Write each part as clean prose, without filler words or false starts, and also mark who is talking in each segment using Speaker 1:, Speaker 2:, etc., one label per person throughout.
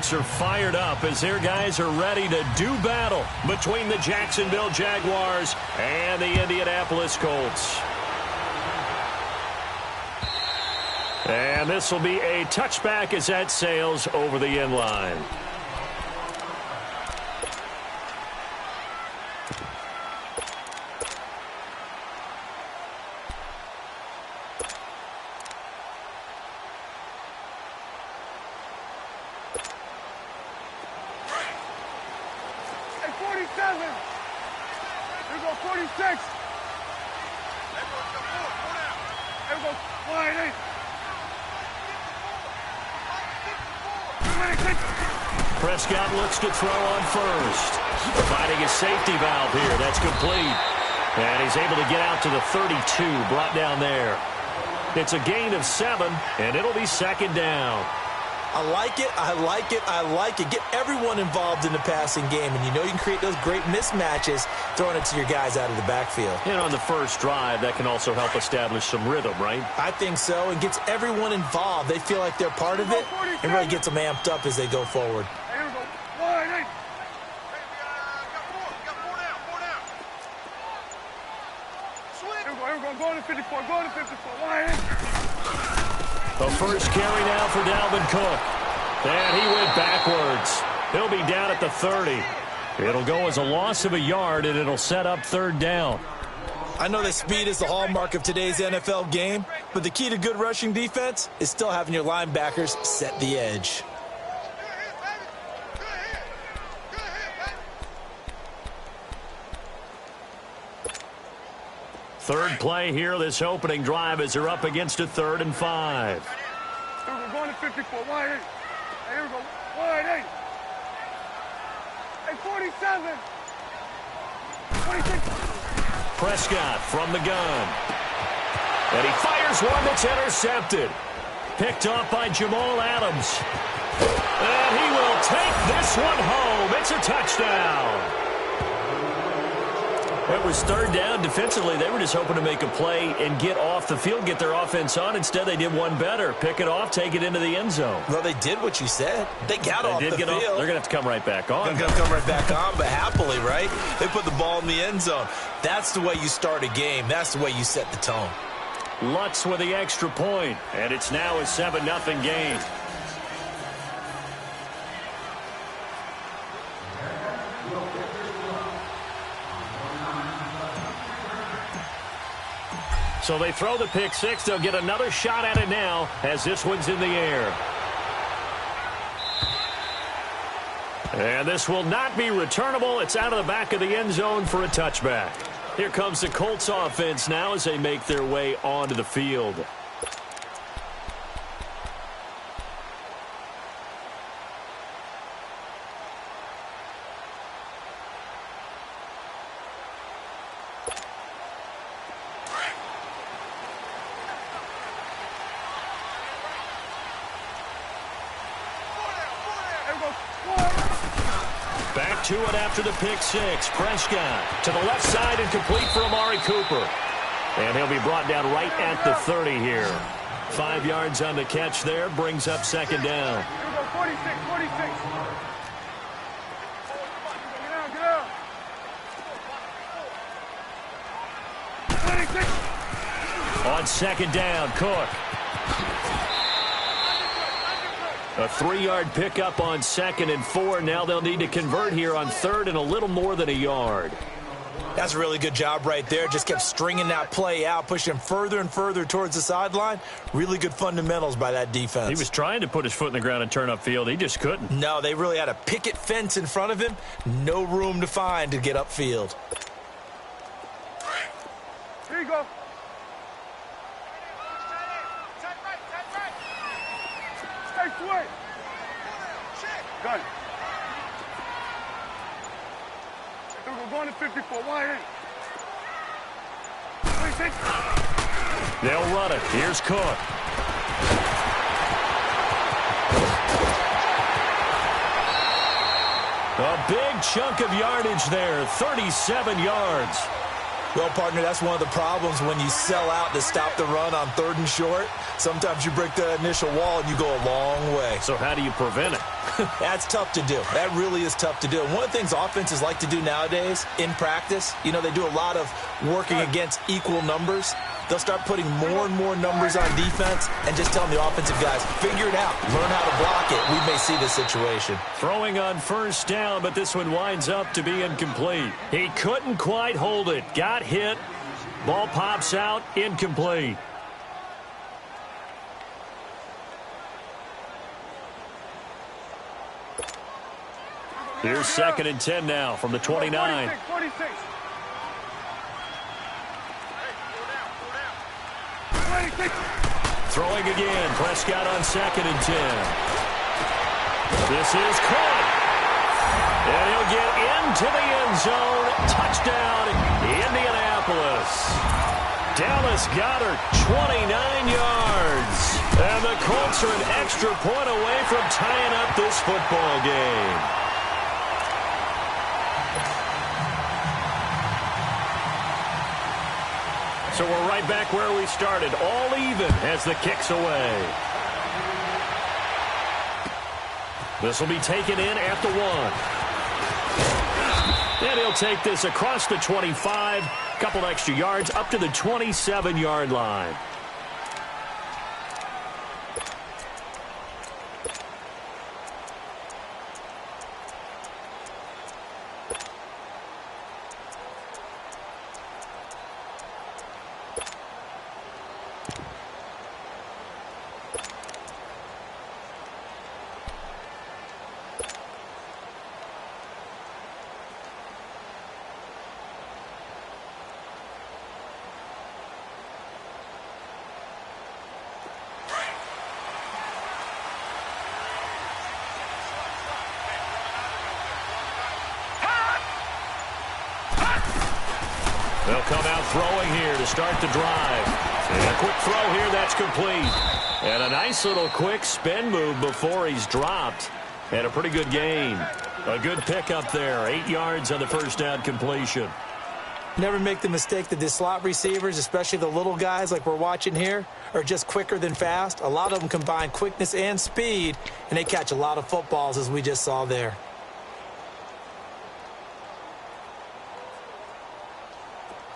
Speaker 1: folks are fired up as their guys are ready to do battle between the Jacksonville Jaguars and the Indianapolis Colts. And this will be a touchback as that sails over the end line. Prescott looks to throw on first. Finding his safety valve here. That's complete. And he's able to get out to the 32, brought down there. It's a gain of 7, and it'll be second down.
Speaker 2: I like it, I like it, I like it. Get everyone involved in the passing game, and you know you can create those great mismatches throwing it to your guys out of the backfield.
Speaker 1: And on the first drive, that can also help establish some rhythm, right?
Speaker 2: I think so, and gets everyone involved. They feel like they're part of it, and really gets them amped up as they go forward.
Speaker 1: The first carry now for Dalvin Cook. And he went backwards. He'll be down at the 30. It'll go as a loss of a yard, and it'll set up third down.
Speaker 2: I know that speed is the hallmark of today's NFL game, but the key to good rushing defense is still having your linebackers set the edge.
Speaker 1: Third play here, this opening drive, as they're up against a 3rd and 5.
Speaker 3: Here we go, going to 54, wide 8. Here we go, wide 8. Hey, 47. 26.
Speaker 1: Prescott from the gun. And he fires one that's intercepted. Picked off by Jamal Adams. And he will take this one home. It's a touchdown. It was third down. Defensively, they were just hoping to make a play and get off the field, get their offense on. Instead, they did one better. Pick it off, take it into the end zone.
Speaker 2: Well, they did what you said. They got off the field.
Speaker 1: They're going to have to come right back on.
Speaker 2: They're going to come right back on, but happily, right? They put the ball in the end zone. That's the way you start a game. That's the way you set the tone.
Speaker 1: Lutz with the extra point, and it's now a 7-0 game. So they throw the pick six. They'll get another shot at it now as this one's in the air. And this will not be returnable. It's out of the back of the end zone for a touchback. Here comes the Colts offense now as they make their way onto the field. Back to it after the pick six. Prescott to the left side and complete for Amari Cooper. And he'll be brought down right at the 30 here. 5 yards on the catch there. Brings up second down.
Speaker 3: Here we go, 46, 46. Get out. 26.
Speaker 1: On second down, Cook. A 3-yard pickup on 2nd and 4. Now they'll need to convert here on 3rd and a little more than a yard.
Speaker 2: That's a really good job right there. Just kept stringing that play out, pushing him further and further towards the sideline. Really good fundamentals by that defense.
Speaker 1: He was trying to put his foot in the ground and turn upfield. He just couldn't.
Speaker 2: No, they really had a picket fence in front of him. No room to find to get upfield.
Speaker 3: Here you go. Stay away. Got it. We're going to 54. Wide 8. 26.
Speaker 1: They'll run it. Here's Cook. A big chunk of yardage there. 37 yards.
Speaker 2: Well, partner, that's one of the problems when you sell out to stop the run on 3rd and short. Sometimes you break the initial wall and you go a long way.
Speaker 1: So how do you prevent it?
Speaker 2: That's tough to do. That really is tough to do. And one of the things offenses like to do nowadays in practice, you know, they do a lot of working against equal numbers. They'll start putting more and more numbers on defense and just telling the offensive guys, figure it out, learn how to block it. We may see this situation.
Speaker 1: Throwing on 1st down, but this one winds up to be incomplete. He couldn't quite hold it. Got hit. Ball pops out, incomplete. Here's 2nd and 10 now from the 29.
Speaker 3: 46.
Speaker 1: Throwing again. Prescott on 2nd and 10. This is caught. And he'll get into the end zone. Touchdown, Indianapolis. Dallas Goedert, 29 yards. And the Colts are an extra point away from tying up this football game. So we're right back where we started, all even as the kick's away. This will be taken in at the 1. And he'll take this across the 25, couple extra yards up to the 27-yard line. They'll come out throwing here to start the drive. And a quick throw here, that's complete. And a nice little quick spin move before he's dropped. And a pretty good gain. A good pickup there. 8 yards on the 1st down completion.
Speaker 2: Never make the mistake that the slot receivers, especially the little guys like we're watching here, are just quicker than fast. A lot of them combine quickness and speed, and they catch a lot of footballs, as we just saw there.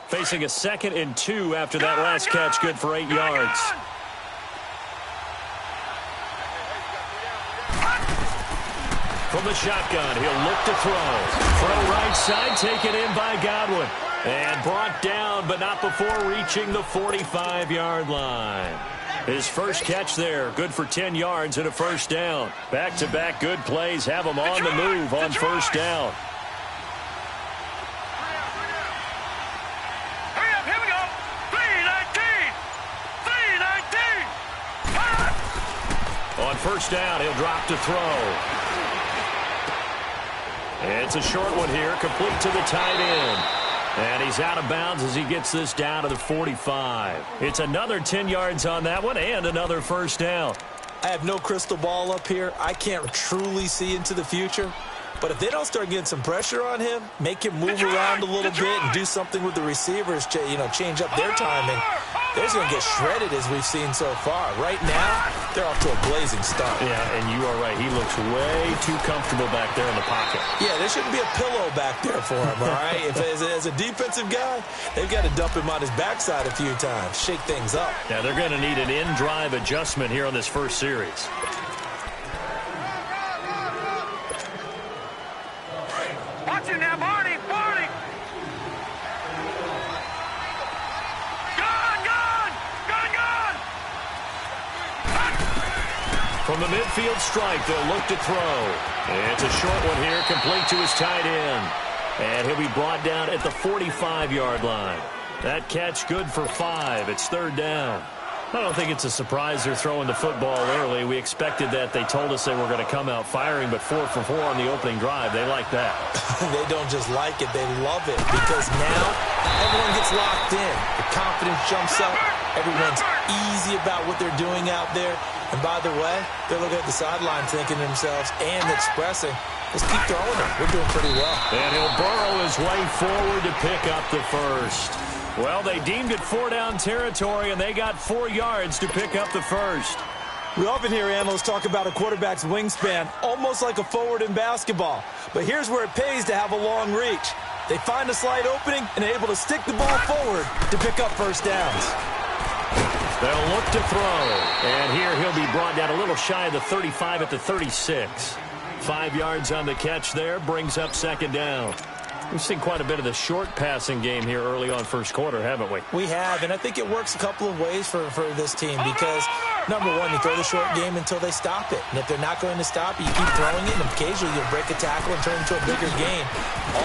Speaker 1: Facing a 2nd and 2 after that last catch, good for 8 yards. From the shotgun, he'll look to throw. Throw right side, taken in by Godwin. And brought down, but not before reaching the 45-yard line. His first catch there, good for 10 yards and a 1st down. Back-to-back good plays have him on the move on 1st down. On 1st down, he'll drop to throw. It's a short one here, complete to the tight end. And he's out of bounds as he gets this down to the 45. It's another 10 yards on that one and another 1st down.
Speaker 2: I have no crystal ball up here. I can't truly see into the future. But if they don't start getting some pressure on him, make him move around a little bit and do something with the receivers, change up their timing, they're just going to get shredded as we've seen so far. Right now, they're off to a blazing start.
Speaker 1: Yeah, and you are right. He looks way too comfortable back there in the pocket.
Speaker 2: Yeah, there shouldn't be a pillow back there for him, all right? As a defensive guy, they've got to dump him on his backside a few times, shake things up.
Speaker 1: Yeah, they're going to need an in-drive adjustment here on this first series.
Speaker 3: Watch it now, Barney!
Speaker 1: From the midfield stripe, they'll look to throw. It's a short one here, complete to his tight end. And he'll be brought down at the 45-yard line. That catch good for 5. It's 3rd down. I don't think it's a surprise they're throwing the football early. We expected that. They told us they were going to come out firing, but 4 for 4 on the opening drive. They like that.
Speaker 2: They don't just like it, they love it, because now everyone gets locked in. The confidence jumps up. Everyone's easy about what they're doing out there. And by the way, they're looking at the sideline thinking to themselves and expressing, let's keep throwing it. We're doing pretty well.
Speaker 1: And he'll burrow his way forward to pick up the 1st. Well, they deemed it 4-down territory, and they got 4 yards to pick up the first.
Speaker 2: We often hear analysts talk about a quarterback's wingspan, almost like a forward in basketball. But here's where it pays to have a long reach. They find a slight opening and are able to stick the ball forward to pick up first downs.
Speaker 1: They'll look to throw. And here he'll be brought down a little shy of the 35 at the 36. 5 yards on the catch there, brings up second down. We've seen quite a bit of the short passing game here early on first quarter, haven't we?
Speaker 2: We have, and I think it works a couple of ways for this team because, number one, you throw the short game until they stop it. And if they're not going to stop it, you keep throwing it, and occasionally you'll break a tackle and turn it into a bigger gain.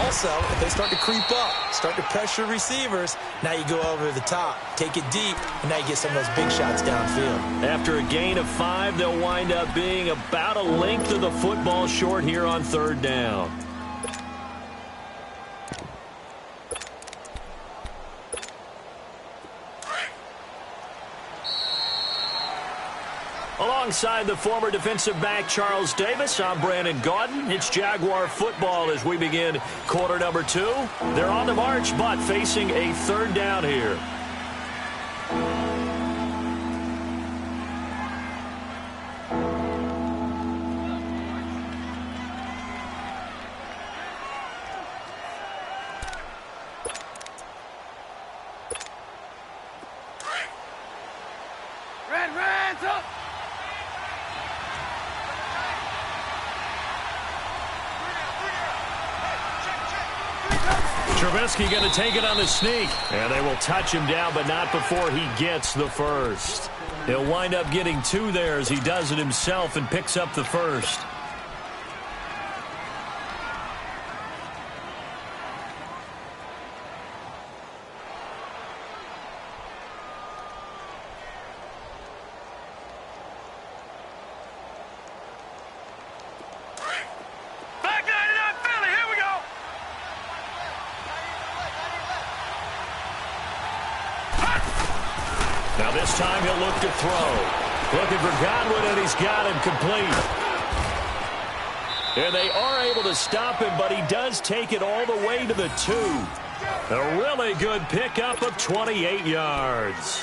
Speaker 2: Also, if they start to creep up, start to pressure receivers, now you go over the top, take it deep, and now you get some of those big shots downfield.
Speaker 1: After a gain of 5, they'll wind up being about a length of the football short here on third down. Alongside the former defensive back Charles Davis, I'm Brandon Gaudin. It's Jaguar football as we begin quarter number 2. They're on the march, but facing a third down here.
Speaker 3: Hands up!
Speaker 1: Trubisky going to take it on the sneak. And they will touch him down, but not before he gets the first. He'll wind up getting 2 there as he does it himself and picks up the first. Now this time he'll look to throw. Looking for Godwin, and he's got him complete. And they are able to stop him, but he does take it all the way to the 2. A really good pickup of 28 yards.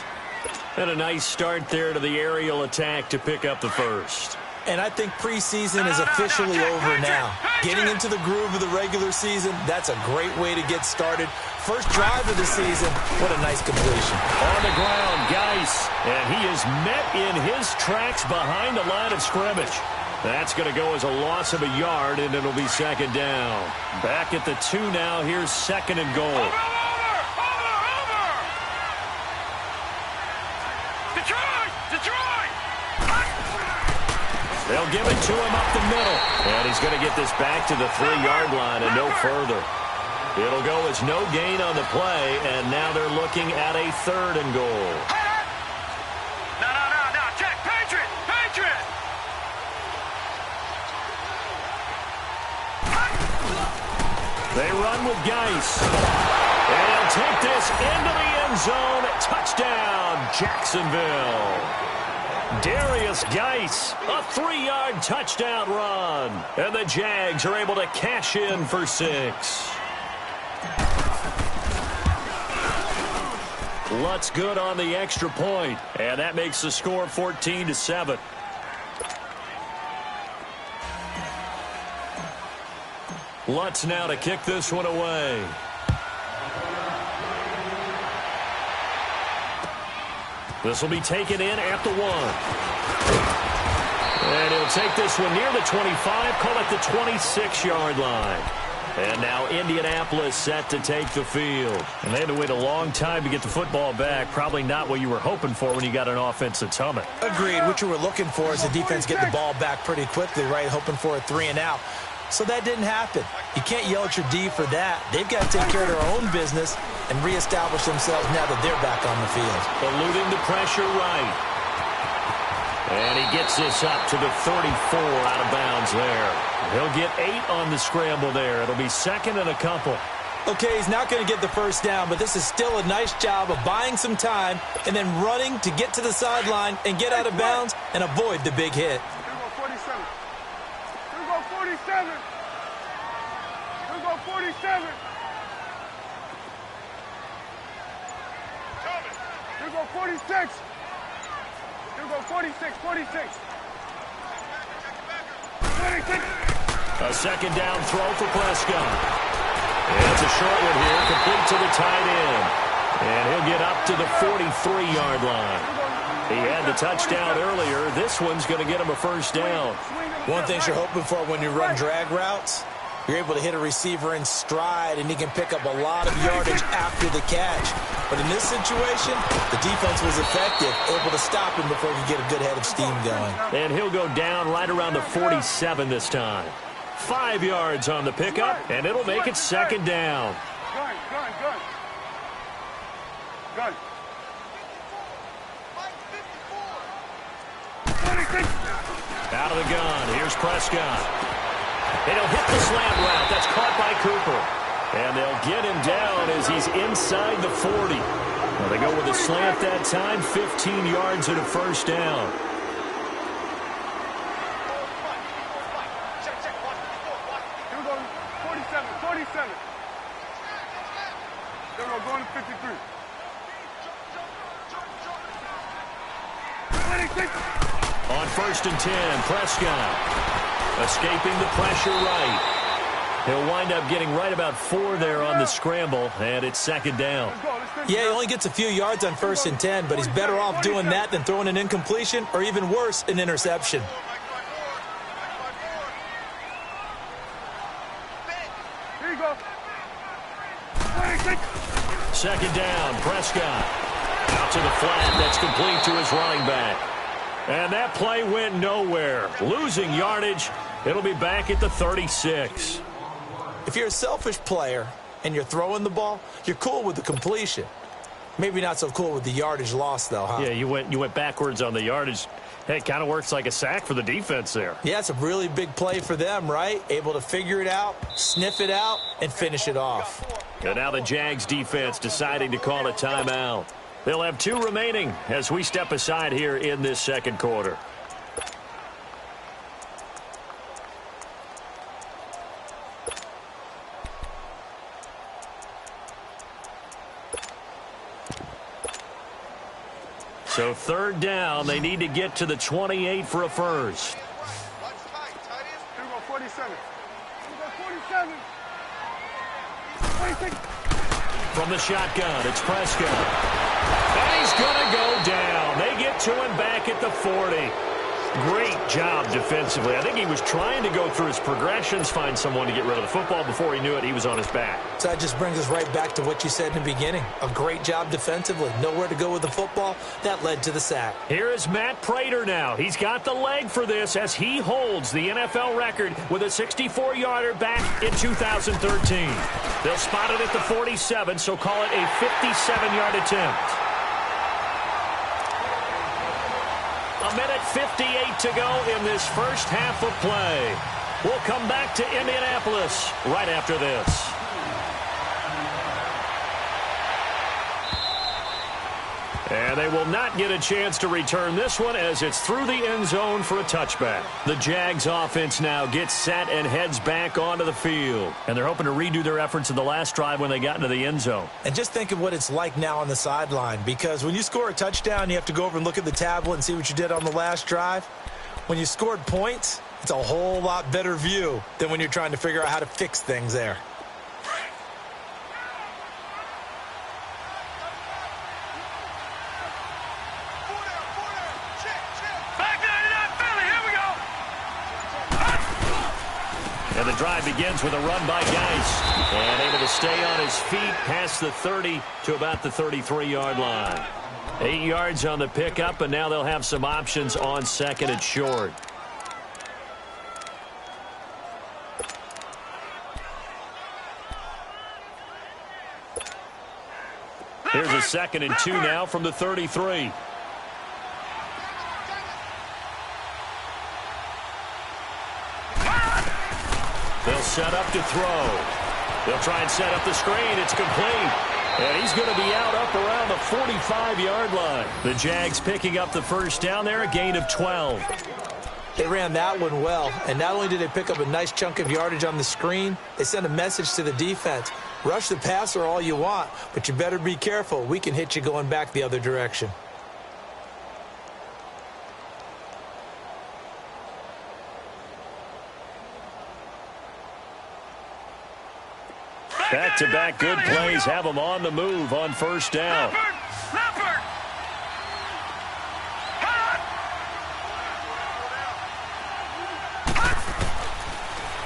Speaker 1: And a nice start there to the aerial attack to pick up the first.
Speaker 2: And I think preseason is officially over now. Getting into the groove of the regular season, that's a great way to get started. First drive of the season, what a nice completion.
Speaker 1: On the ground, Geis, and he is met in his tracks behind the line of scrimmage. That's going to go as a loss of a yard, and it'll be second down. Back at the 2 now, here's second and goal.
Speaker 3: Over! Detroit!
Speaker 1: They'll give it to him up the middle. And he's going to get this back to the 3-yard line and no further. It'll go as no gain on the play, and now they're looking at a third and goal.
Speaker 3: No. Check. Patriot!
Speaker 1: They run with Geis. And he'll take this into the end zone. Touchdown, Jacksonville. Darius Geis, a 3-yard touchdown run. And the Jags are able to cash in for 6. Lutz good on the extra point, and that makes the score 14-7. Lutz now to kick this one away. This will be taken in at the 1. And he'll take this one near the 25, call it the 26-yard line. And now Indianapolis set to take the field. And they had to wait a long time to get the football back. Probably not what you were hoping for when you got an offense that's humming.
Speaker 2: Agreed. What you were looking for is the defense get the ball back pretty quickly, right? Hoping for a 3-and-out. So that didn't happen. You can't yell at your D for that. They've got to take care of their own business and reestablish themselves now that they're back on the field.
Speaker 1: Eluding the pressure right. And he gets this up to the 34 out of bounds there. He'll get 8 on the scramble there. It'll be second and a couple.
Speaker 2: Okay, he's not going to get the first down, but this is still a nice job of buying some time and then running to get to the sideline and get out of bounds and avoid the big hit.
Speaker 3: Here we go 47. 47. Here go 46. Here go 46, 46. 26.
Speaker 1: A second down throw for Prescott. And it's a short one here, complete to the tight end. And he'll get up to the 43-yard line. He had the touchdown earlier. This one's going to get him a first down.
Speaker 2: One thing you're hoping for when you run drag routes, you're able to hit a receiver in stride, and he can pick up a lot of yardage after the catch. But in this situation, the defense was effective, able to stop him before he could get a good head of steam going.
Speaker 1: And he'll go down right around the 47 this time. 5 yards on the pickup, and it'll make it second down.
Speaker 3: Gun. Gun. 26.
Speaker 1: Out of the gun, here's Prescott. And he'll hit the slant route. That's caught by Cooper. And they'll get him down as he's inside the 40. Well, they go with a slant that time, 15 yards and a first down.
Speaker 3: Here we go, 47. Here we go, going to 53. 26.
Speaker 1: On first and 10, Prescott escaping the pressure right. He'll wind up getting right about 4 there on the scramble, and it's second down.
Speaker 2: Yeah, he only gets a few yards on first and 10, but he's better off doing that than throwing an incompletion or even worse, an interception.
Speaker 3: Here you go. 26.
Speaker 1: Second down, Prescott. Out to the flat, that's complete to his running back. And that play went nowhere. Losing yardage, it'll be back at the 36.
Speaker 2: If you're a selfish player and you're throwing the ball, you're cool with the completion. Maybe not so cool with the yardage loss, though, huh?
Speaker 1: Yeah, you went backwards on the yardage. Hey, it kind of works like a sack for the defense there.
Speaker 2: Yeah, it's a really big play for them, right? Able to figure it out, sniff it out, and finish it off.
Speaker 1: And now the Jags defense deciding to call a timeout. They'll have 2 remaining as we step aside here in this second quarter. So third down, they need to get to the 28 for a first.
Speaker 3: Here we go, 47. Here we go, 47. 26.
Speaker 1: From the shotgun, it's Prescott. And he's going to go down. They get to him back at the 40. Great job defensively. I think he was trying to go through his progressions, find someone to get rid of the football. Before he knew it, he was on his back.
Speaker 2: So that just brings us right back to what you said in the beginning. A great job defensively. Nowhere to go with the football. That led to the sack.
Speaker 1: Here is Matt Prater now. He's got the leg for this as he holds the NFL record with a 64-yarder back in 2013. They'll spot it at the 47, so call it a 57-yard attempt. A minute 58 to go in this first half of play. We'll come back to Indianapolis right after this. And they will not get a chance to return this one as it's through the end zone for a touchback. The Jags offense now gets set and heads back onto the field. And they're hoping to redo their efforts in the last drive when they got into the end zone.
Speaker 2: And just think of what it's like now on the sideline, because when you score a touchdown, you have to go over and look at the tablet and see what you did on the last drive. When you scored points, it's a whole lot better view than when you're trying to figure out how to fix things there.
Speaker 1: And the drive begins with a run by Geist. And able to stay on his feet past the 30 to about the 33-yard line. 8 yards on the pickup, and now they'll have some options on second and short. Here's a 2nd and 2 now from the 33. They'll set up to throw. They'll try and set up the screen. It's complete. And he's going to be up around the 45-yard line. The Jags picking up the first down there, a gain of 12.
Speaker 2: They ran that one well, and not only did they pick up a nice chunk of yardage on the screen, they sent a message to the defense. Rush the passer all you want, but you better be careful. We can hit you going back the other direction.
Speaker 1: Back-to-back good plays have them on the move on first down.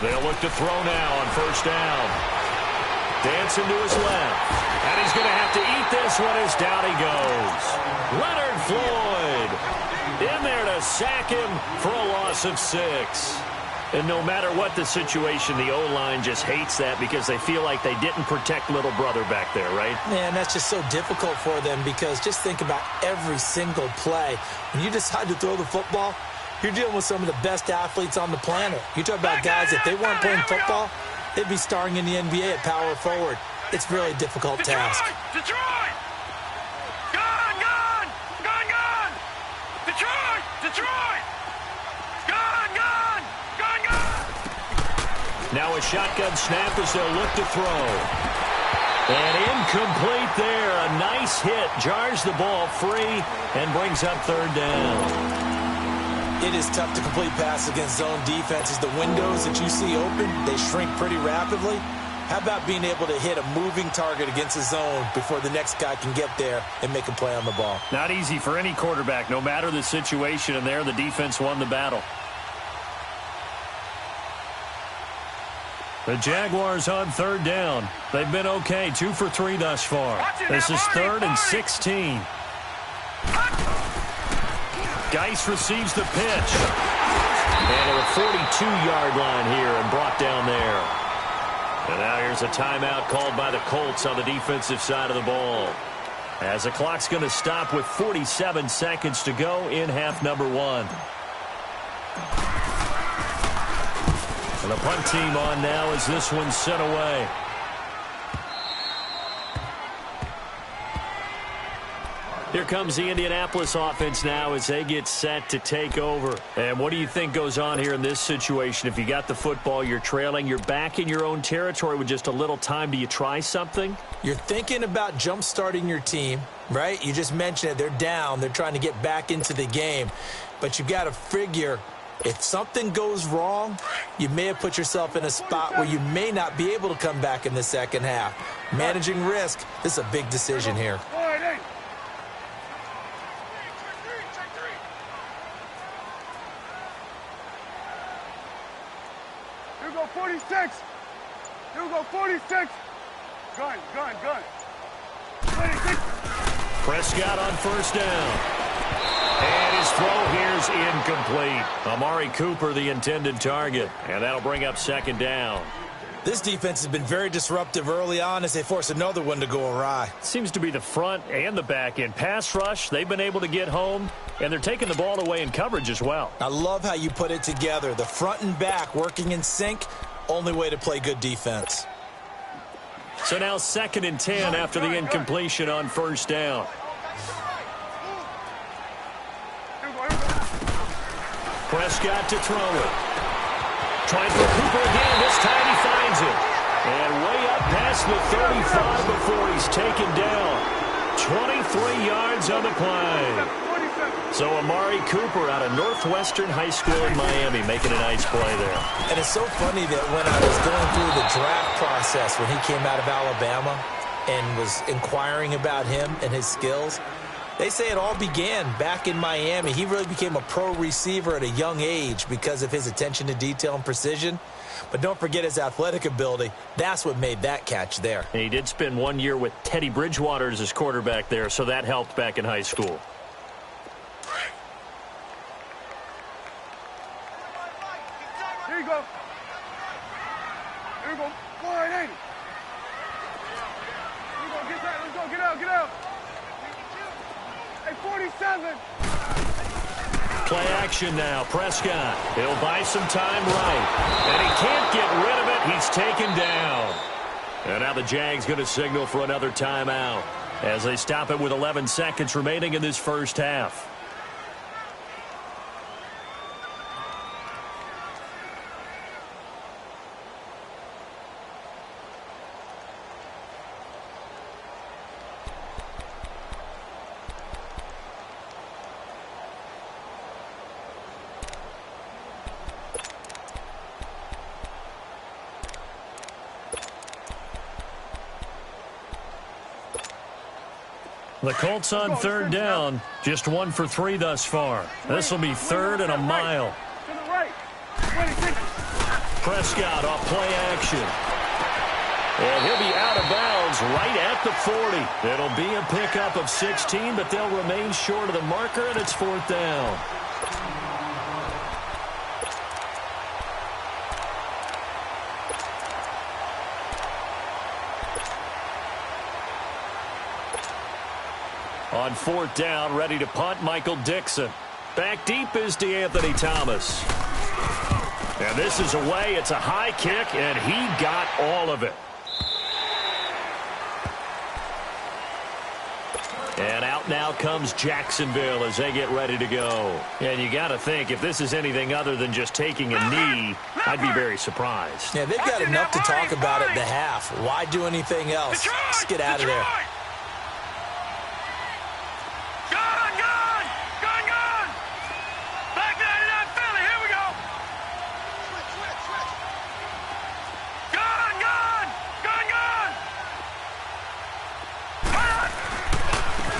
Speaker 1: They'll look to throw now on first down. Dancing to his left. And he's going to have to eat this one as down he goes. Leonard Floyd in there to sack him for a loss of 6. And no matter what the situation, the O-line just hates that because they feel like they didn't protect little brother back there, right?
Speaker 2: Man, that's just so difficult for them because just think about every single play. When you decide to throw the football, you're dealing with some of the best athletes on the planet. You talk about guys, if they weren't playing football, they'd be starring in the NBA at power forward. It's a really difficult task.
Speaker 3: Detroit! Gone! Gone! Gone! Gone! Detroit! Detroit! Gone! Gone! Gone! Gone!
Speaker 1: Now a shotgun snap as they'll look to throw. And incomplete there. A nice hit. Jars the ball free and brings up third down.
Speaker 2: It is tough to complete pass against zone defenses. The windows that you see open, they shrink pretty rapidly. How about being able to hit a moving target against a zone before the next guy can get there and make a play on the ball?
Speaker 1: Not easy for any quarterback, no matter the situation, and there the defense won the battle. The Jaguars on third down. They've been okay, 2 for 3 thus far. This is 3rd and 16. Geis receives the pitch. And at a 42-yard line here and brought down there. And now here's a timeout called by the Colts on the defensive side of the ball. As the clock's going to stop with 47 seconds to go in half number 1. And the punt team on now as this one's sent away. Here comes the Indianapolis offense now as they get set to take over. And what do you think goes on here in this situation? If you got the football, you're trailing, you're back in your own territory with just a little time. Do you try something?
Speaker 2: You're thinking about jump-starting your team, right? You just mentioned it. They're down. They're trying to get back into the game. But you got to figure if something goes wrong, you may have put yourself in a spot where you may not be able to come back in the second half. Managing risk, this is a big decision here.
Speaker 3: Here we go, 46. Here we go, 46. Gun, gun, gun. 26.
Speaker 1: Prescott on first down. And his throw here's incomplete. Amari Cooper, the intended target. And that'll bring up second down.
Speaker 2: This defense has been very disruptive early on as they force another one to go awry.
Speaker 1: Seems to be the front and the back end. Pass rush, they've been able to get home, and they're taking the ball away in coverage as well.
Speaker 2: I love how you put it together. The front and back working in sync, only way to play good defense.
Speaker 1: So now 2nd and 10 after the incompletion on first down. Prescott to throw it. Trying for Cooper again. This time he finds it. And way up past the 35 before he's taken down. 23 yards on the play. So Amari Cooper out of Northwestern High School in Miami making a nice play there.
Speaker 2: And it's so funny that when I was going through the draft process when he came out of Alabama and was inquiring about him and his skills, they say it all began back in Miami. He really became a pro receiver at a young age because of his attention to detail and precision. But don't forget his athletic ability. That's what made that catch there.
Speaker 1: And he did spend 1 year with Teddy Bridgewater as his quarterback there, so that helped back in high school.
Speaker 3: Here you go. Here we go. 480. Here we go. Get that. Let's go. Get out. Get out. Hey, 47.
Speaker 1: Play action now. Prescott. He'll buy some time right. And he can't get rid of it. He's taken down. And now the Jags going to signal for another timeout as they stop it with 11 seconds remaining in this first half. The Colts on third down, just 1 for 3 thus far. This will be third and a mile.
Speaker 3: To the right. 26.
Speaker 1: Prescott off play action. And he'll be out of bounds right at the 40. It'll be a pickup of 16, but they'll remain short of the marker, and it's 4th down. On 4th down, ready to punt, Michael Dixon. Back deep is DeAnthony Thomas. And this is away. It's a high kick, and he got all of it. And out now comes Jacksonville as they get ready to go. And you got to think, if this is anything other than just taking a knee, I'd be very surprised.
Speaker 2: Yeah, they've got enough to talk about at the half. Why do anything else? Just get out of there.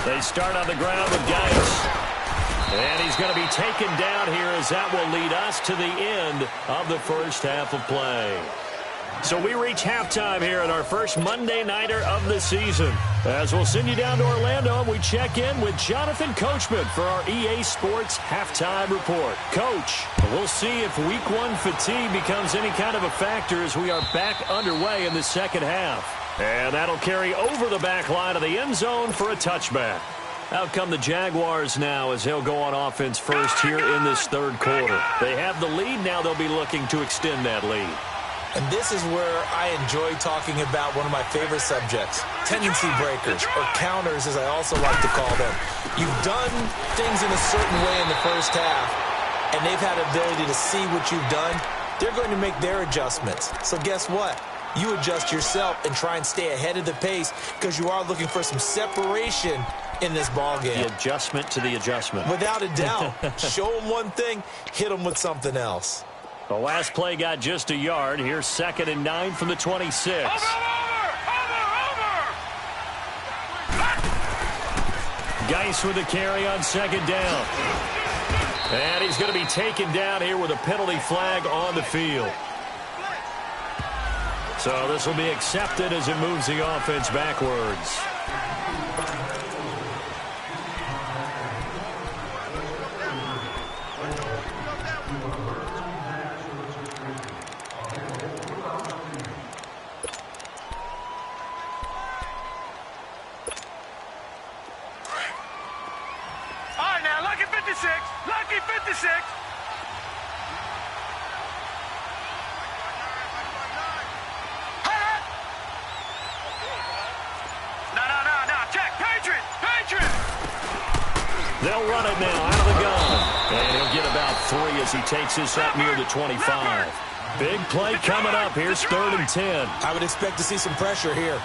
Speaker 1: They start on the ground with Geis. And he's going to be taken down here as that will lead us to the end of the first half of play. So we reach halftime here in our first Monday Nighter of the season. As we'll send you down to Orlando, and we check in with Jonathan Coachman for our EA Sports Halftime Report. Coach, we'll see if Week 1 fatigue becomes any kind of a factor as we are back underway in the second half. And that'll carry over the back line of the end zone for a touchback. Out come the Jaguars now as they'll go on offense first here in this third quarter. They have the lead. Now they'll be looking to extend that lead.
Speaker 2: And this is where I enjoy talking about one of my favorite subjects, tendency breakers, or counters as I also like to call them. You've done things in a certain way in the first half, and they've had the ability to see what you've done. They're going to make their adjustments. So guess what? You adjust yourself and try and stay ahead of the pace because you are looking for some separation in this ball game.
Speaker 1: The adjustment to the adjustment.
Speaker 2: Without a doubt. Show them one thing, hit them with something else.
Speaker 1: The last play got just a yard. Here's 2nd and 9 from the 26. Geis with a carry on 2nd down. And he's going to be taken down here with a penalty flag on the field. So this will be accepted as it moves the offense backwards.
Speaker 3: All right, now, lucky 56. Lucky 56.
Speaker 1: They'll run it now out of the gun. And he'll get about 3 as he takes this up near the 25. Big play coming up. Here's 3rd and 10.
Speaker 2: I would expect to see some pressure here.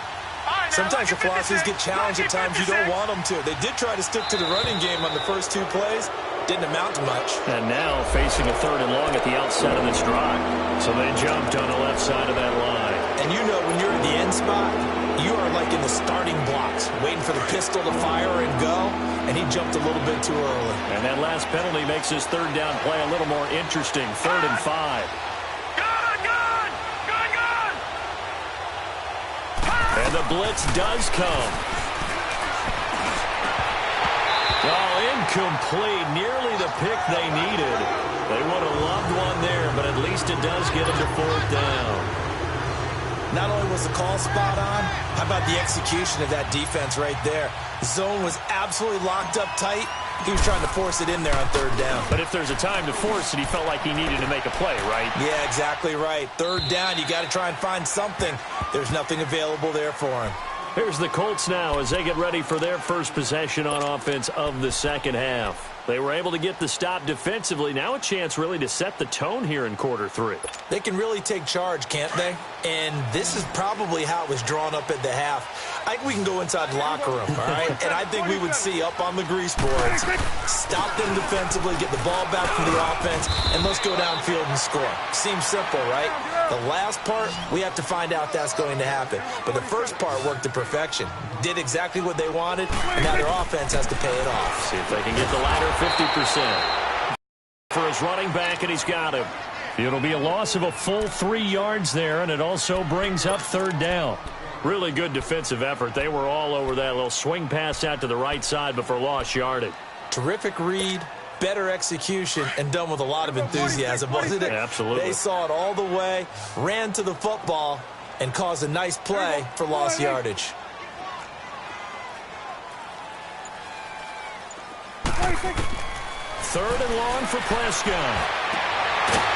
Speaker 2: Sometimes your philosophies get challenged at times you don't want them to. They did try to stick to the running game on the first 2 plays. Didn't amount to much.
Speaker 1: And now facing a 3rd and long at the outset of this drive. So they jumped on the left side of that line.
Speaker 2: And you know when you're in the end spot, you are like in the starting blocks, waiting for the pistol to fire and go, and he jumped a little bit too early.
Speaker 1: And that last penalty makes his 3rd down play a little more interesting. 3rd and 5. And the blitz does come. Oh, incomplete. Nearly the pick they needed. They would have loved one there, but at least it does get them to 4th down.
Speaker 2: Not only was the call spot on, how about the execution of that defense right there? Zone was absolutely locked up tight. He was trying to force it in there on 3rd down.
Speaker 1: But if there's a time to force it, he felt like he needed to make a play, right?
Speaker 2: Yeah, exactly right. 3rd down, you got to try and find something. There's nothing available there for him.
Speaker 1: Here's the Colts now as they get ready for their first possession on offense of the second half. They were able to get the stop defensively. Now a chance really to set the tone here in quarter 3.
Speaker 2: They can really take charge, can't they? And this is probably how it was drawn up at the half. I think we can go inside the locker room, all right? And I think we would see up on the grease boards, stop them defensively, get the ball back from the offense, and let's go downfield and score. Seems simple, right? The last part, we have to find out that's going to happen. But the first part worked to perfection. Did exactly what they wanted, and now their offense has to pay it off.
Speaker 1: See if they can get the latter 50%. For his running back, and he's got him. It'll be a loss of a full 3 yards there, and it also brings up third down. Really good defensive effort. They were all over that little swing pass out to the right side before lost yardage.
Speaker 2: Terrific read, better execution, and done with a lot of enthusiasm, wasn't it?
Speaker 1: Absolutely.
Speaker 2: They saw it all the way, ran to the football, and caused a nice play for lost yardage.
Speaker 1: Third and long for Prescott.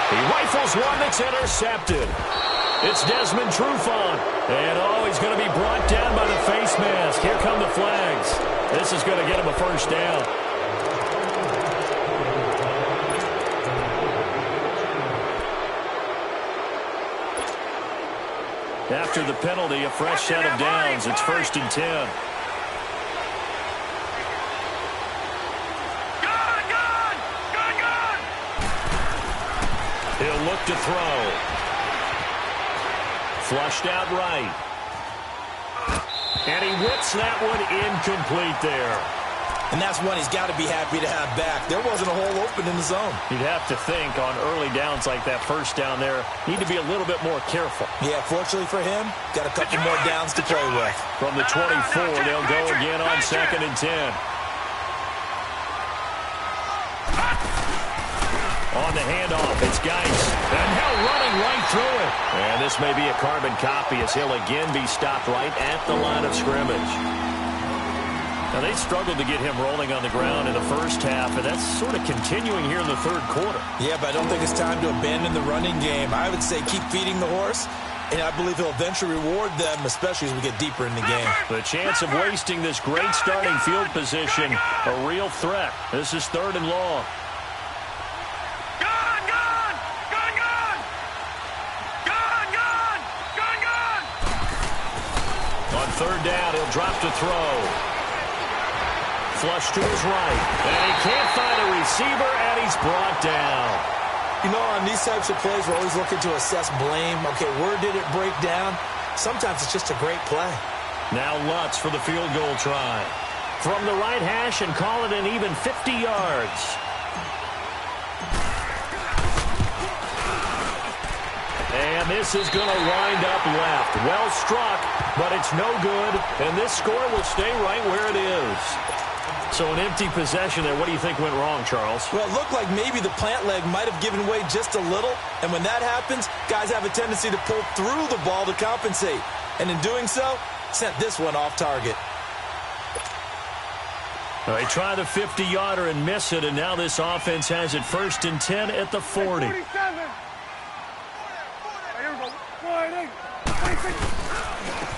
Speaker 1: He rifles one that's intercepted. It's Desmond Trufant. And, he's going to be brought down by the face mask. Here come the flags. This is going to get him a first down. After the penalty, a fresh set of downs. It's 1st and 10. He'll look to throw. Flushed out right. And he whips that one incomplete there.
Speaker 2: And that's one he's got to be happy to have back. There wasn't a hole open in the zone.
Speaker 1: You'd have to think on early downs like that first down there, need to be a little bit more careful.
Speaker 2: Yeah, fortunately for him, got a couple more downs to play with.
Speaker 1: From the 24, they'll go again on 2nd and 10. On the handoff, it's Geis. And now running right through it. And this may be a carbon copy as he'll again be stopped right at the line of scrimmage. Now, they struggled to get him rolling on the ground in the first half, and that's sort of continuing here in the third quarter.
Speaker 2: Yeah, but I don't think it's time to abandon the running game. I would say keep feeding the horse, and I believe he'll eventually reward them, especially as we get deeper in the game.
Speaker 1: The chance of wasting this great starting field position, a real threat. This is 3rd and long. On 3rd down, he'll drop to throw. Flush to his right. And he can't find a receiver, and he's brought down.
Speaker 2: You know, on these types of plays, we're always looking to assess blame. Okay, where did it break down? Sometimes it's just a great play.
Speaker 1: Now Lutz for the field goal try. From the right hash and call it an even 50 yards. And this is going to wind up left. Well struck, but it's no good. And this score will stay right where it is. So an empty possession there. What do you think went wrong, Charles?
Speaker 2: Well, it looked like maybe the plant leg might have given way just a little. And when that happens, guys have a tendency to pull through the ball to compensate. And in doing so, sent this one off target.
Speaker 1: They try the 50-yarder and miss it. And now this offense has it 1st and 10 at the 40.
Speaker 3: 47.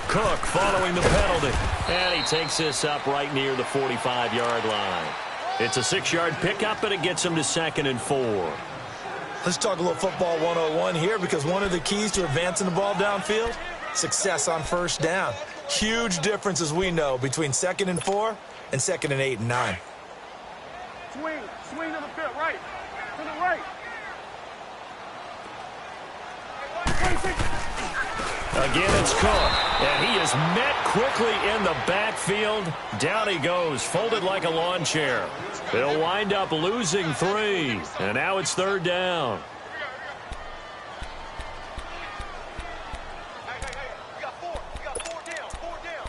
Speaker 1: Cook following the penalty. And he takes this up right near the 45-yard line. It's a 6-yard pickup, and it gets him to 2nd and 4.
Speaker 2: Let's talk a little football 101 here, because one of the keys to advancing the ball downfield, success on 1st down. Huge difference, as we know, between 2nd and 4 and 2nd and 8 and 9.
Speaker 3: Swing to the field, right. To the right. 26.
Speaker 1: Again, it's Cook, and he is met quickly in the backfield. Down he goes, folded like a lawn chair. They'll wind up losing 3, and now it's 3rd down.
Speaker 3: You got 4 down, 4 down.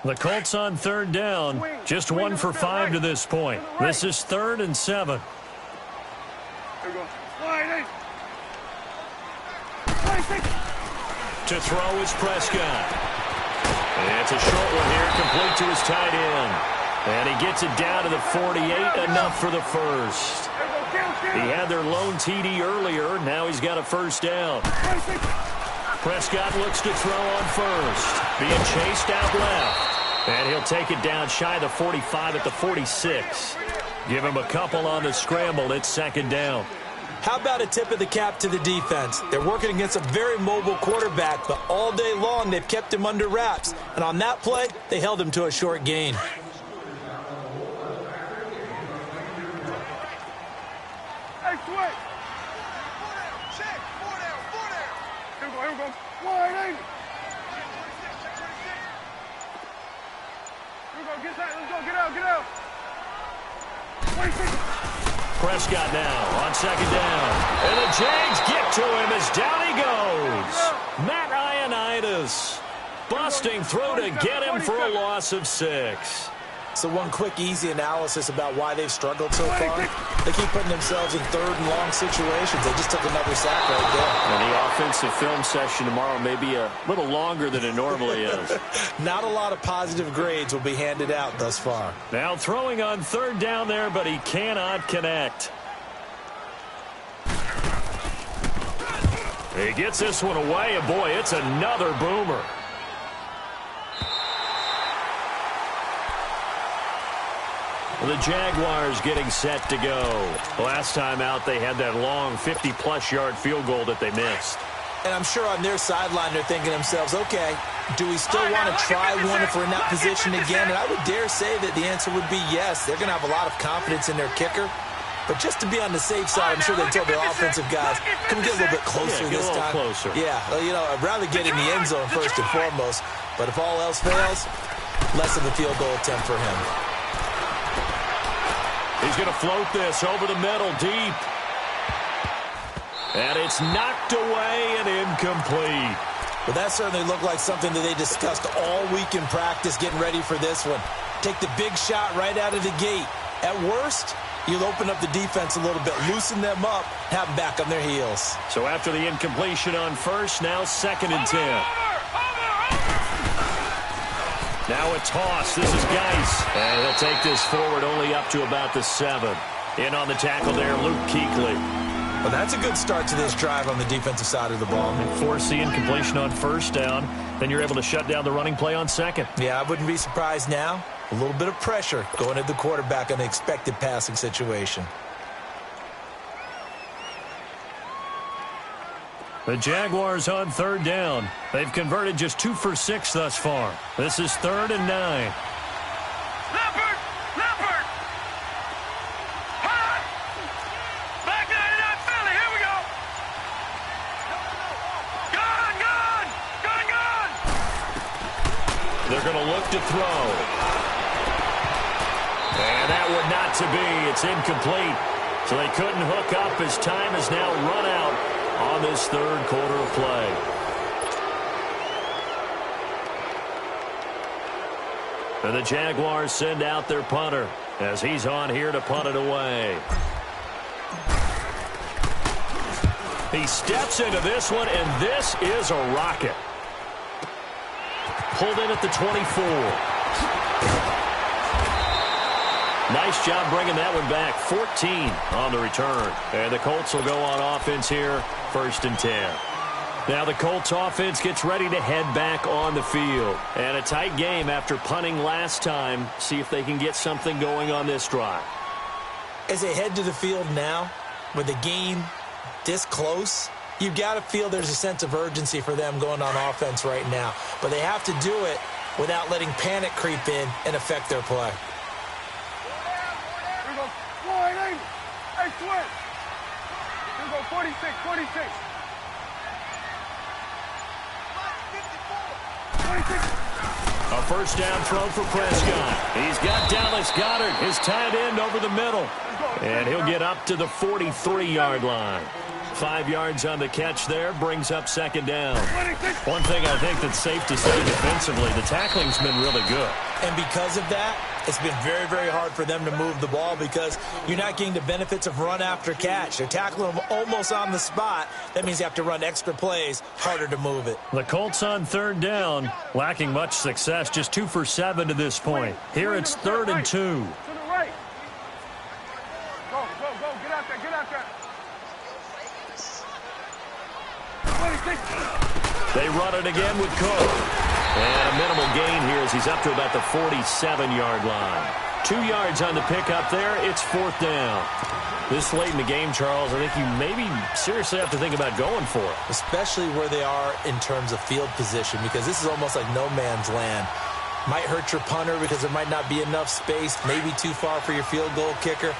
Speaker 1: The Colts on 3rd down, just 1 for 5 to this point. This is 3rd and 7.
Speaker 3: Here we go. Slide in. 26.
Speaker 1: To throw is Prescott. And it's a short one here, complete to his tight end. And he gets it down to the 48, enough for the first. He had their lone TD earlier. Now he's got a 1st down. Prescott looks to throw on 1st. Being chased out left. And he'll take it down shy of the 45 at the 46. Give him a couple on the scramble. It's 2nd down.
Speaker 2: How about a tip of the cap to the defense? They're working against a very mobile quarterback, but all day long they've kept him under wraps. And on that play, they held him to a short gain.
Speaker 3: switch. Check. 4 down. Here we go. Wide angle. Here we go. Get that. Let's go. Get out. 26.
Speaker 1: Prescott now on second down. And the Jags get to him as down he goes. Matt Ioannidis busting through to get him for a loss of 6.
Speaker 2: So one quick, easy analysis about why they've struggled so far. They keep putting themselves in third and long situations. They just took another sack right there.
Speaker 1: And the offensive film session tomorrow may be a little longer than it normally is.
Speaker 2: Not a lot of positive grades will be handed out thus far.
Speaker 1: Now throwing on third down there, but he cannot connect. He gets this one away, and boy, it's another boomer. The Jaguars getting set to go. Last time out, they had that long 50-plus yard field goal that they missed.
Speaker 2: And I'm sure on their sideline, they're thinking to themselves, okay, do we still want to try one if we're in that position again? And I would dare say that the answer would be yes. They're going to have a lot of confidence in their kicker. But just to be on the safe side, I'm sure they told their offensive guys, can we get a little bit closer this time?
Speaker 1: Closer.
Speaker 2: Yeah, you know, I'd rather get in the end zone first and foremost. But if all else fails, less of a field goal attempt for him.
Speaker 1: He's going to float this over the middle deep. And it's knocked away and incomplete.
Speaker 2: Well, that certainly looked like something that they discussed all week in practice getting ready for this one. Take the big shot right out of the gate. At worst, you'll open up the defense a little bit, loosen them up, have them back on their heels.
Speaker 1: So after the incompletion on first, now 2nd and 10. Now a toss. This is Geis. And he'll take this forward only up to about the 7. In on the tackle there, Luke Kuechly.
Speaker 2: Well, that's a good start to this drive on the defensive side of the ball.
Speaker 1: And force the incompletion on first down. Then you're able to shut down the running play on second.
Speaker 2: Yeah, I wouldn't be surprised now. A little bit of pressure going at the quarterback on the expected passing situation.
Speaker 1: The Jaguars on 3rd down. They've converted just 2 for 6 thus far. This is 3rd and 9.
Speaker 3: Leopard! Hot! Back 99 Philly, here we go! Gun!
Speaker 1: They're going to look to throw. And that would not to be. It's incomplete. So they couldn't hook up as time is now run out on this 3rd quarter of play. And the Jaguars send out their punter as he's on here to punt it away. He steps into this one, and this is a rocket. Pulled in at the 24. Nice job bringing that one back. 14 on the return. And the Colts will go on offense here, 1st and 10. Now the Colts offense gets ready to head back on the field. And a tight game after punting last time. See if they can get something going on this drive.
Speaker 2: As they head to the field now, with the game this close, you've got to feel there's a sense of urgency for them going on offense right now. But they have to do it without letting panic creep in and affect their play.
Speaker 3: Here we go. Wide angle. Hey, switch. Here we go. 46. 26.
Speaker 1: A first down throw for Prescott. He's got Dallas Goedert, his tight end, over the middle. And he'll get up to the 43-yard line. 5 yards on the catch there, brings up 2nd down. One thing I think that's safe to say defensively, the tackling's been really good.
Speaker 2: And because of that, it's been very, very hard for them to move the ball because you're not getting the benefits of run after catch. They're tackling them almost on the spot. That means you have to run extra plays, harder to move it.
Speaker 1: The Colts on 3rd down, lacking much success, just 2 for 7 to this point. Here it's 3rd and 2.
Speaker 3: To the right. Go. Get out there. 26.
Speaker 1: They run it again with Cook. And a minimal gain here as he's up to about the 47-yard line. 2 yards on the pickup there. It's 4th down. This late in the game, Charles, I think you maybe seriously have to think about going for it.
Speaker 2: Especially where they are in terms of field position, because this is almost like no man's land. Might hurt your punter because there might not be enough space, maybe too far for your field goal kicker.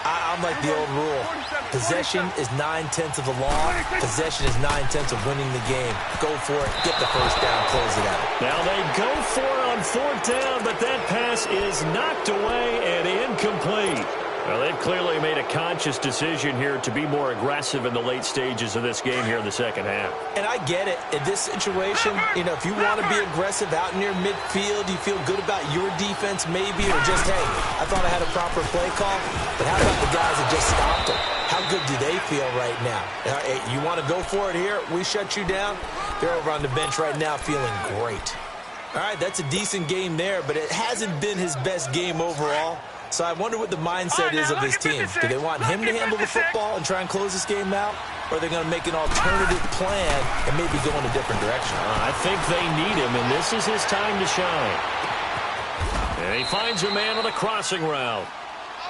Speaker 2: I'm like the old rule. Possession is 9/10 of the law. Possession is 9/10 of winning the game. Go for it. Get the first down. Close it out.
Speaker 1: Now they go for it on 4th down, but that pass is knocked away and incomplete. Well, they've clearly made a conscious decision here to be more aggressive in the late stages of this game here in the second half.
Speaker 2: And I get it. In this situation, if you want to be aggressive out near midfield, you feel good about your defense maybe, or just, hey, I thought I had a proper play call. But how about the guys that just stopped them? How good do they feel right now? Hey, you want to go for it here? We shut you down? They're over on the bench right now feeling great. All right, that's a decent game there, but it hasn't been his best game overall. So I wonder what the mindset is of his team. Do they want him to handle the football and try and close this game out? Or are they going to make an alternative plan and maybe go in a different direction?
Speaker 1: I think they need him, and this is his time to shine. And he finds a man on a crossing route.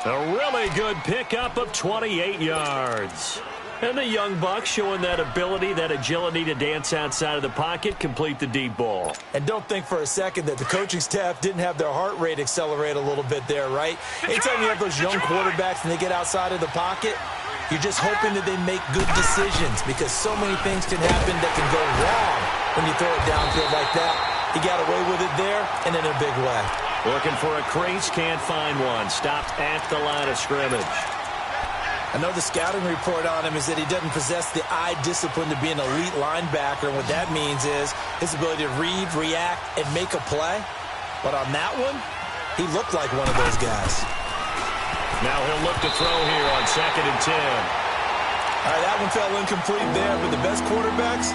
Speaker 1: A really good pickup of 28 yards. And the young buck showing that ability, that agility to dance outside of the pocket, complete the deep ball.
Speaker 2: And don't think for a second that the coaching staff didn't have their heart rate accelerate a little bit there, right? Anytime you have those young quarterbacks and they get outside of the pocket, you're just hoping that they make good decisions, because so many things can happen that can go wrong when you throw it downfield like that. He got away with it there and in a big way.
Speaker 1: Looking for a crease, can't find one. Stopped at the line of scrimmage.
Speaker 2: I know the scouting report on him is that he doesn't possess the eye discipline to be an elite linebacker. And what that means is his ability to read, react, and make a play. But on that one, he looked like one of those guys.
Speaker 1: Now he'll look to throw here on 2nd and 10.
Speaker 2: All right, that one fell incomplete there, but the best quarterbacks,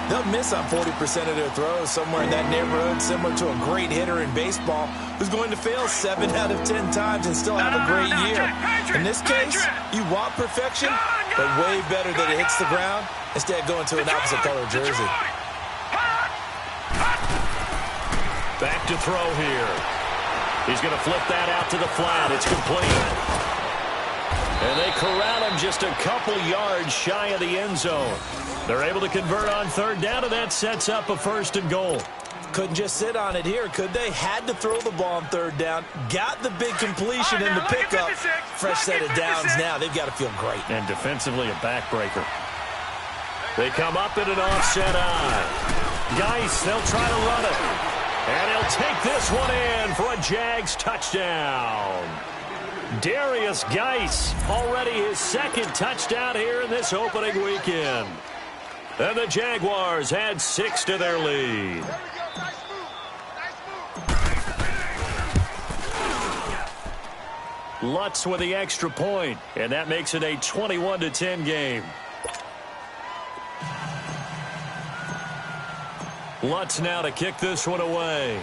Speaker 2: they'll miss on 40% of their throws, somewhere in that neighborhood, similar to a great hitter in baseball who's going to fail 7 out of 10 times and still have a great year. In this case, you want perfection, but way better that it hits the ground instead of going to an opposite color jersey.
Speaker 1: Back to throw here. He's going to flip that out to the flat. It's complete. And they corral him just a couple yards shy of the end zone. They're able to convert on 3rd down, and that sets up a 1st and goal.
Speaker 2: Couldn't just sit on it here, could they? Had to throw the ball on 3rd down. Got the big completion in the pickup. Fresh set of downs now. They've got to feel great.
Speaker 1: And defensively, a backbreaker. They come up in an offset eye. Geis, they'll try to run it. And he'll take this one in for a Jags touchdown. Darius Geis, already his 2nd touchdown here in this opening weekend. And the Jaguars add 6 to their lead. Lutz with the extra point, and that makes it a 21-10 game. Lutz now to kick this one away.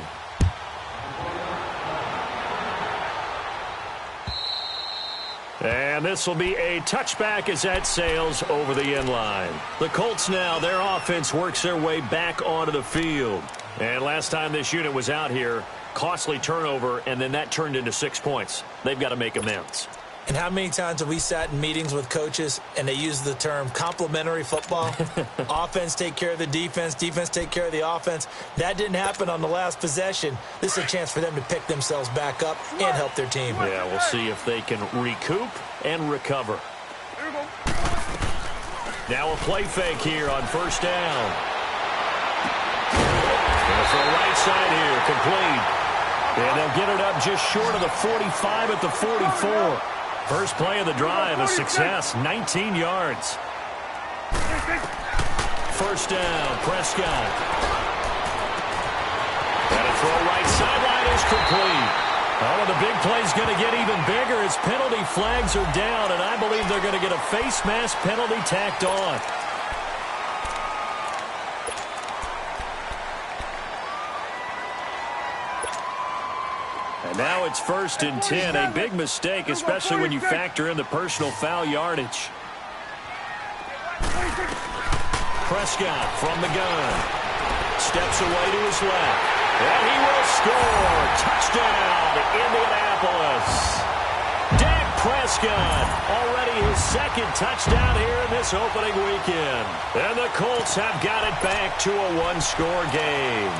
Speaker 1: And this will be a touchback as that sails over the end line. The Colts now, their offense works their way back onto the field. And last time this unit was out here, costly turnover, and then that turned into 6 points. They've got to make amends.
Speaker 2: And how many times have we sat in meetings with coaches and they use the term complementary football? Offense take care of the defense, defense take care of the offense. That didn't happen on the last possession. This is a chance for them to pick themselves back up and help their team.
Speaker 1: Yeah, we'll see if they can recoup and recover. Now a play fake here on 1st down. And for the right side here, complete. And they'll get it up just short of the 45 at the 44. First play of the drive, a success, 19 yards. 1st down, Prescott. And a throw right sideline is complete. Oh, and the big play's going to get even bigger as penalty flags are down, and I believe they're going to get a face mask penalty tacked on. And now it's 1st and 10. A big mistake, especially when you factor in the personal foul yardage. Prescott from the gun. Steps away to his left. And he will score. Touchdown, Indianapolis. Dak Prescott, already his 2nd touchdown here in this opening weekend. And the Colts have got it back to a 1-score game.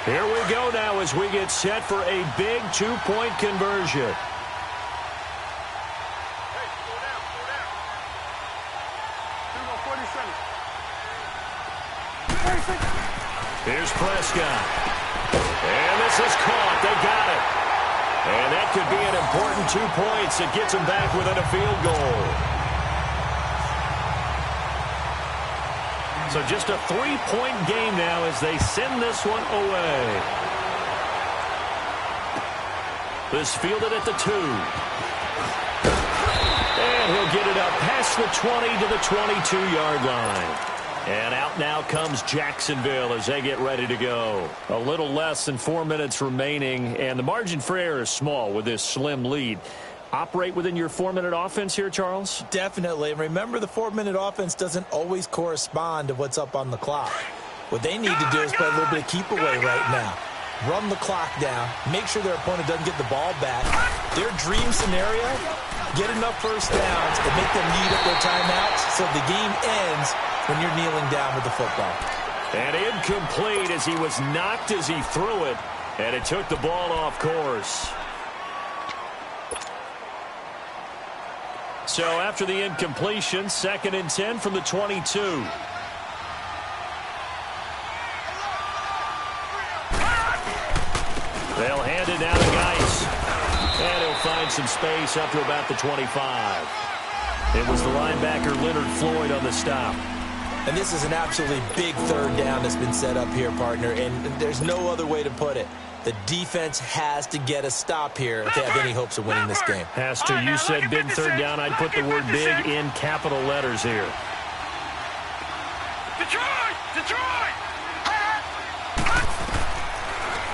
Speaker 1: Here we go now as we get set for a big two-point conversion.
Speaker 3: Hey, slow down, slow down. Here we go, 47.
Speaker 1: Here's Prescott. And this is caught. They got it. And that could be an important 2 points. It gets them back within a field goal. So just a 3-point game now as they send this one away. This fielded at the 2. And he'll get it up past the 20 to the 22-yard line. And out now comes Jacksonville as they get ready to go. A little less than 4 minutes remaining, and the margin for error is small with this slim lead. Operate within your 4-minute offense here, Charles?
Speaker 2: Definitely. And remember, the 4-minute offense doesn't always correspond to what's up on the clock. What they need to do is play a little bit of keep away right now. Run the clock down. Make sure their opponent doesn't get the ball back. Their dream scenario, get enough first downs and make them need up their timeouts so the game ends when you're kneeling down with the football.
Speaker 1: And incomplete as he was knocked as he threw it, and it took the ball off course. So after the incompletion, 2nd and 10 from the 22. They'll hand it down to Geis. And he'll find some space up to about the 25. It was the linebacker Leonard Floyd on the stop.
Speaker 2: And this is an absolutely big 3rd down that's been set up here, partner, and there's no other way to put it. The defense has to get a stop here if they have any hopes of winning this game.
Speaker 1: Has to. You said big 3rd down. I'd put the word big in capital letters here.
Speaker 3: Detroit! Detroit!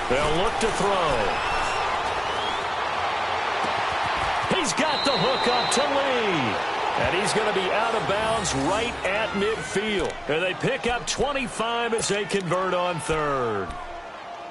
Speaker 1: They'll look to throw. He's got the hook up to Lee. And he's going to be out of bounds right at midfield. And they pick up 25 as they convert on 3rd.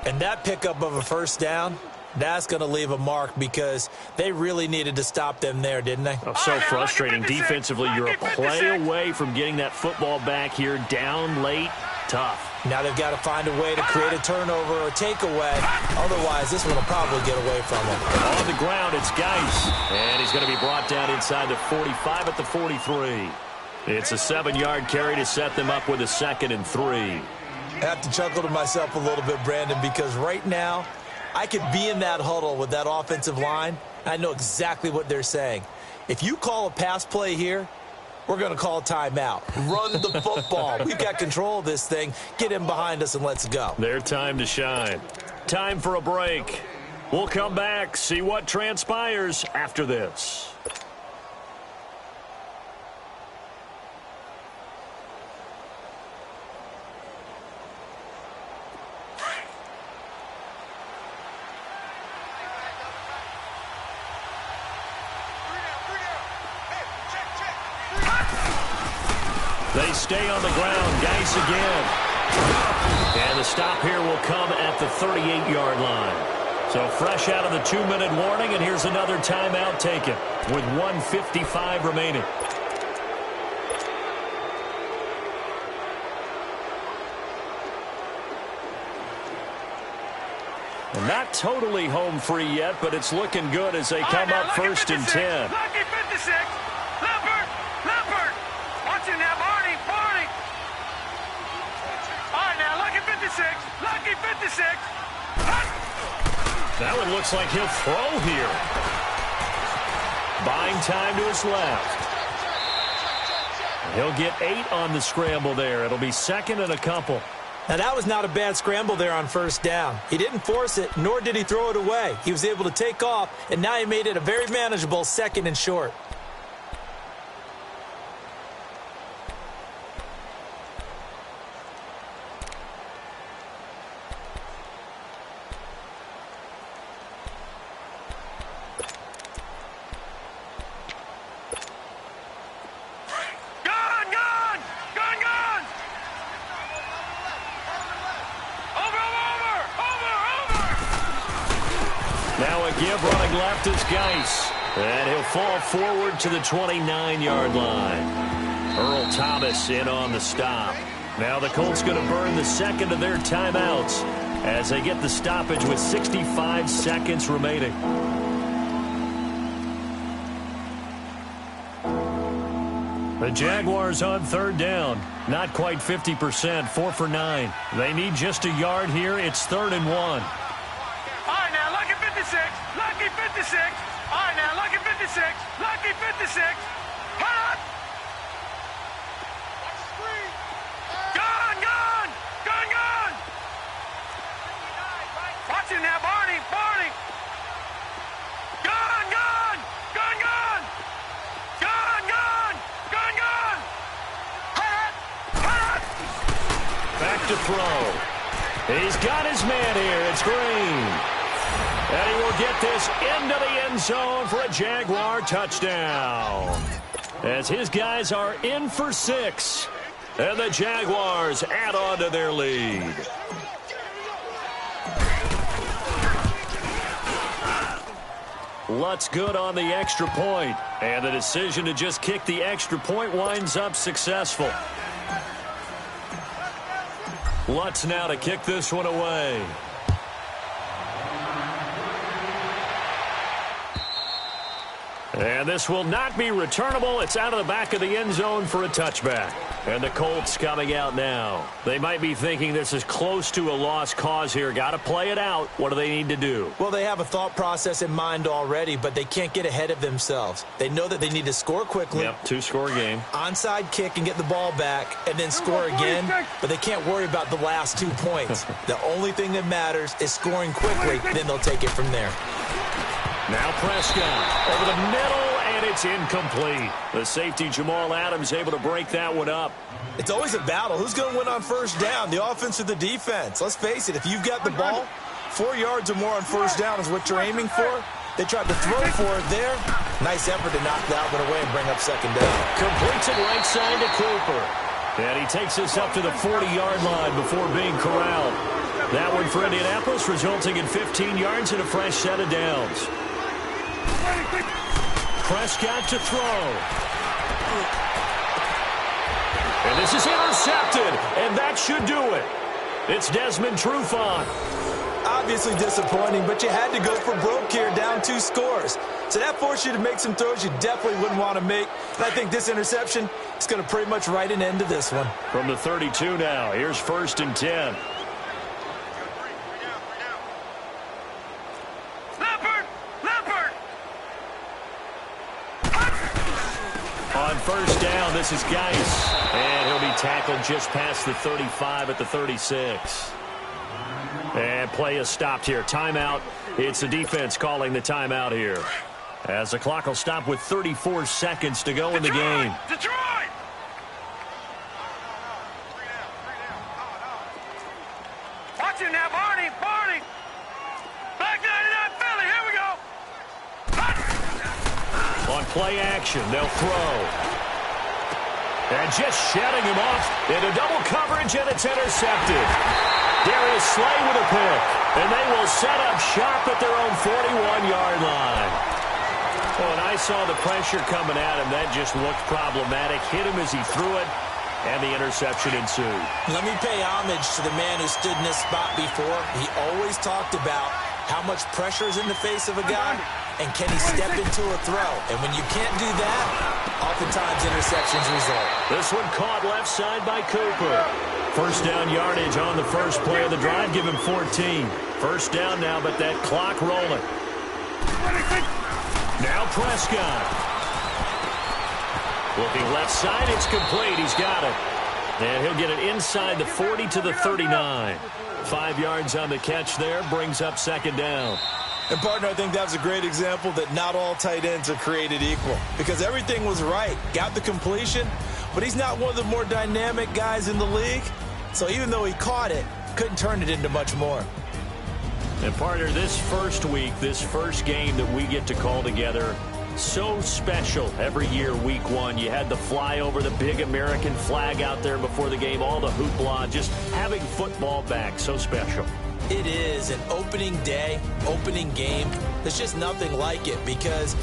Speaker 2: And that pickup of a 1st down, that's going to leave a mark because they really needed to stop them there, didn't they?
Speaker 1: Oh, so frustrating. Defensively, you're a play away from getting that football back here. Down late, tough.
Speaker 2: Now they've got to find a way to create a turnover or takeaway. Otherwise, this one will probably get away from them.
Speaker 1: On the ground, it's Geis. And he's going to be brought down inside the 45 at the 43. It's a 7-yard carry to set them up with a 2nd and 3.
Speaker 2: I have to chuckle to myself a little bit, Brandon, because right now I could be in that huddle with that offensive line. I know exactly what they're saying. If you call a pass play here, we're going to call a timeout. Run the football. We've got control of this thing. Get him behind us and let's go.
Speaker 1: Their time to shine. Time for a break. We'll come back, see what transpires after this. They stay on the ground. Geis again. And the stop here will come at the 38-yard line. So fresh out of the 2-minute warning, and here's another timeout taken with 1:55 remaining. And not totally home free yet, but it's looking good as they come up 1st and 10.
Speaker 3: Lucky 56. Leopard. Leopard. Watch it now, Barney. Barney. All right, now, lucky 56. Lucky 56.
Speaker 1: That one looks like he'll throw here. Buying time to his left. He'll get 8 on the scramble there. It'll be 2nd and a couple.
Speaker 2: Now, that was not a bad scramble there on 1st down. He didn't force it, nor did he throw it away. He was able to take off, and now he made it a very manageable 2nd and short.
Speaker 1: Now a give running left is Geis. And he'll fall forward to the 29-yard line. Earl Thomas in on the stop. Now the Colts going to burn the 2nd of their timeouts. as they get the stoppage with 65 seconds remaining. The Jaguars on third down. Not quite 50%, 4 for 9. They need just a yard here. It's 3rd and 1.
Speaker 3: All right, now, lucky 56. Lucky 56. All right, now, lucky 56. Lucky 56. Hold up. Gone, gone. Gone, gone. Watch it now, Barney. Barney. Gone, gone. Gone, gone. Gone, gone. Gone, gone. Hold up. Hold up.
Speaker 1: Back to throw. He's got his man here. It's Green. And he will get this into the end zone for a Jaguar touchdown. As his guys are in for 6. And the Jaguars add on to their lead. Lutz good on the extra point. And the decision to just kick the extra point winds up successful. Lutz now to kick this one away. And this will not be returnable. It's out of the back of the end zone for a touchback. And the Colts coming out now. They might be thinking this is close to a lost cause here. Got to play it out. What do they need to do?
Speaker 2: Well, they have a thought process in mind already, but they can't get ahead of themselves. They know that they need to score quickly.
Speaker 1: Yep, 2-score game.
Speaker 2: Onside kick and get the ball back, and then score again. But they can't worry about the last 2 points. The only thing that matters is scoring quickly. Then they'll take it from there.
Speaker 1: Now Prescott over the middle, and it's incomplete. The safety, Jamal Adams, able to break that one up.
Speaker 2: It's always a battle. Who's going to win on first down, the offense or the defense? Let's face it, if you've got the ball, 4 yards or more on first down is what you're aiming for. They tried to throw for it there. Nice effort to knock that one away and bring up second down.
Speaker 1: Completes it right side to Cooper. And he takes us up to the 40-yard line before being corralled. That one for Indianapolis, resulting in 15 yards and a fresh set of downs. Prescott to throw. And this is intercepted, and that should do it. It's Desmond Trufant.
Speaker 2: Obviously disappointing, but you had to go for broke here, down 2 scores. So that forced you to make some throws you definitely wouldn't want to make. And I think this interception is going to pretty much write an end to this one.
Speaker 1: From the 32 now, here's 1st and 10. On first down, this is Geis. And he'll be tackled just past the 35 at the 36. And play is stopped here. Timeout. It's the defense calling the timeout here. As the clock will stop with 34 seconds to go in the game.
Speaker 3: Detroit! Watch it now, Barney! Barney! Back 99 Philly, here we go!
Speaker 1: On play action, they'll throw. And just shedding him off into double coverage, and it's intercepted. Darius Slay with a pick. And they will set up shop at their own 41-yard line. Well, and I saw the pressure coming at him. That just looked problematic. Hit him as he threw it, and the interception ensued.
Speaker 2: Let me pay homage to the man who stood in this spot before. He always talked about how much pressure is in the face of a guy, and can he step into a throw? And when you can't do that, oftentimes interceptions result.
Speaker 1: This one caught left side by Cooper. First down yardage on the first play of the drive. Give him 14. First down now, but that clock rolling. Now Prescott. Looking left side, it's complete. He's got it. And he'll get it inside the 40 to the 39. 5 yards on the catch there, brings up second down.
Speaker 2: And, partner, I think that was a great example that not all tight ends are created equal. Because everything was right. Got the completion, but he's not one of the more dynamic guys in the league. So even though he caught it, couldn't turn it into much more.
Speaker 1: And, partner, this first week, this first game that we get to call together, so special every year, week 1. You had the flyover, the big American flag out there before the game, all the hoopla, just having football back, so special.
Speaker 2: It is an opening day, opening game. There's just nothing like it because